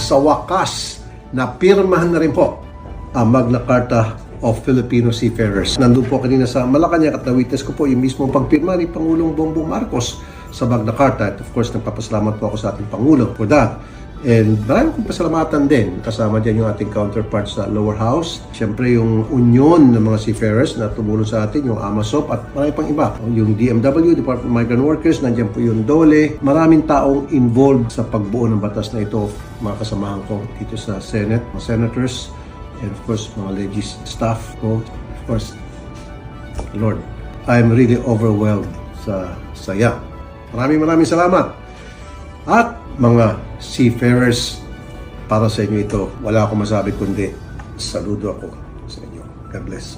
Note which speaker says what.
Speaker 1: sa wakas, napirmahan na rin po ang Magna Carta of Filipino Seafarers. Nandun po kanina sa Malacanang at na-witness ko po yung mismo pagpirma ni Pangulong Bongbong Marcos sa Magna Carta. At of course, nagpapasalamat po ako sa ating Pangulo for that. And maraming kong pasalamatan din. Kasama dyan yung ating counterparts sa lower house. Siyempre yung union ng mga seafarers na tumulong sa atin, yung AMASOP at marami pang iba. Yung DMW, Department of Migrant Workers, nandiyan po yung DOLE. Maraming taong involved sa pagbuo ng batas na ito. Mga kasamahan ko dito sa Senate, mga senators, and of course, mga legis staff ko. Of course, Lord, I'm really overwhelmed sa saya. Maraming salamat. At mga seafarers, para sa inyo ito, wala akong masabi kundi saludo ako sa inyo. God bless.